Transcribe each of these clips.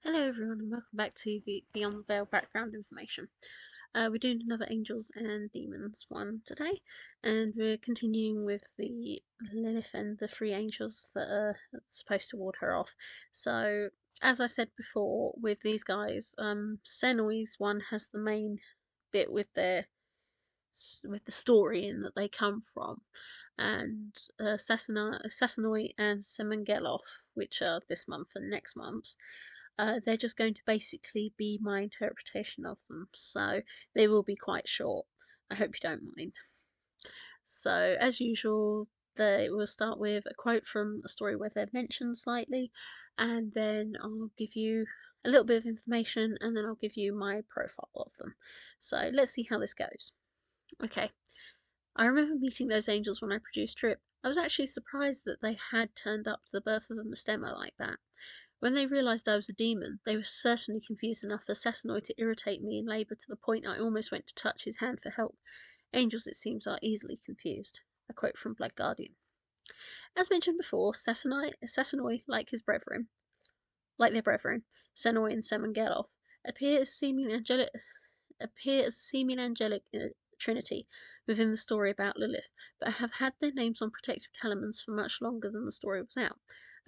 Hello everyone and welcome back to the Beyond the Veil background information. We're doing another Angels and Demons one today, and we're continuing with the Lilith and the three angels that are supposed to ward her off. So, as I said before, with these guys, Senoy's one has the main bit with the story in that they come from, and Sasenoy and Semengeloff, which are this month and next month's, they're just going to basically be my interpretation of them, so they will be quite short. I hope you don't mind. So, as usual, they will start with a quote from a story where they're mentioned slightly, and then I'll give you a little bit of information, and then I'll give you my profile of them. So, let's see how this goes. Okay, I remember meeting those angels when I produced Trip. I was actually surprised that they had turned up to the birth of a Mastema like that. When they realised I was a demon, they were certainly confused enough for Sasenoy to irritate me in labour to the point I almost went to touch his hand for help. Angels, it seems, are easily confused. A quote from Blood Guardian. As mentioned before, Sasenoy, like their brethren, Senoy and Semengeloff, appear as a seeming angelic trinity within the story about Lilith, but have had their names on protective talismans for much longer than the story was out.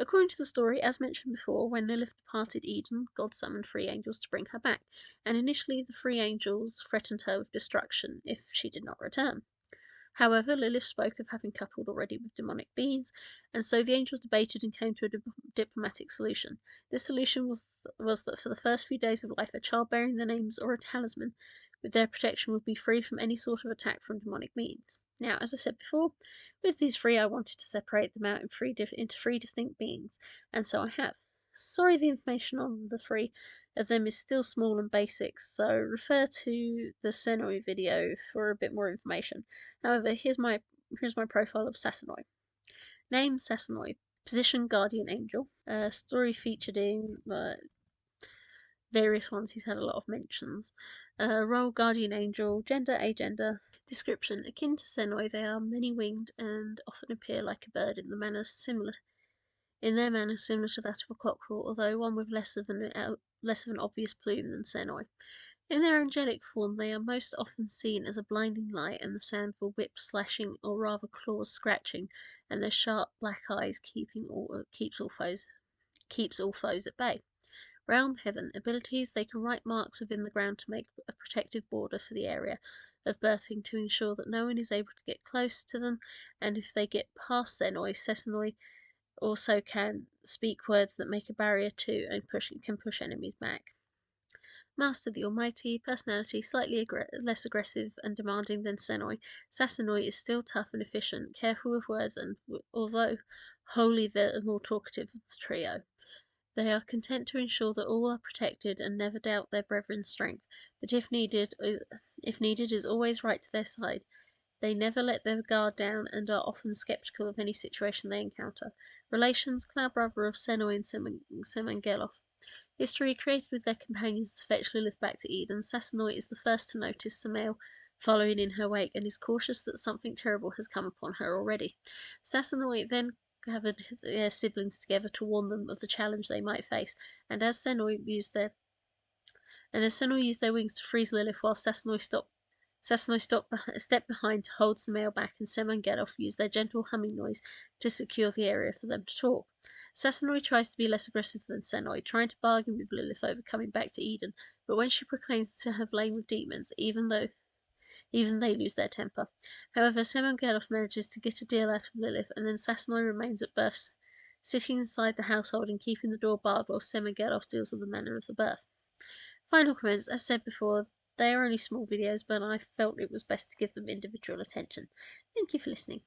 According to the story, as mentioned before, when Lilith departed Eden, God summoned three angels to bring her back, and initially the three angels threatened her with destruction if she did not return. However, Lilith spoke of having coupled already with demonic beings, and so the angels debated and came to a diplomatic solution. This solution was that for the first few days of life, a child bearing their names or a talisman with their protection would be free from any sort of attack from demonic beings. Now, as I said before, with these three I wanted to separate them out into three distinct beings, and so I have. Sorry the information on the three of them is still small and basic, so refer to the Senoy video for a bit more information. However, here's my profile of Sasenoy. Name Sasenoy. Position Guardian Angel. Story featured in various ones. He's had a lot of mentions. Role Guardian Angel. Gender agender. Description: akin to Senoy, they are many-winged and often appear like a bird in their manner similar to that of a cockerel, although one with less of an obvious plume than Senoy. In their angelic form, they are most often seen as a blinding light and the sound of a whip slashing, or rather claws scratching, and their sharp black eyes keeps all foes at bay. Realm Heaven abilities: they can write marks within the ground to make a protective border for the area of birthing to ensure that no one is able to get close to them, and if they get past Sasenoy also can speak words that make a barrier to and can push enemies back. Master the Almighty, personality slightly less aggressive and demanding than Senoy, Sasenoy is still tough and efficient, careful with words, and although wholly the more talkative of the trio. They are content to ensure that all are protected and never doubt their brethren's strength, but if needed is always right to their side. They never let their guard down and are often skeptical of any situation they encounter. Relations: cloud brother of Senoy and Semengeloff. History: created with their companions to fetch Lilith back to Eden, Sasenoy is the first to notice Samael following in her wake and is cautious that something terrible has come upon her already. Sasenoy then gathered their siblings together to warn them of the challenge they might face, and as Senoy used their wings to freeze Lilith while Sasenoy stepped behind to hold Samael back, and Semengeloff used their gentle humming noise to secure the area for them to talk. Sasenoy tries to be less aggressive than Senoy, trying to bargain with Lilith over coming back to Eden, but when she proclaims to have lain with demons, even they lose their temper. However, Semengeloff manages to get a deal out of Lilith, and then Sasenoy remains at birth, sitting inside the household and keeping the door barred while Semengeloff deals with the manner of the birth. Final comments: as said before, they are only small videos, but I felt it was best to give them individual attention. Thank you for listening.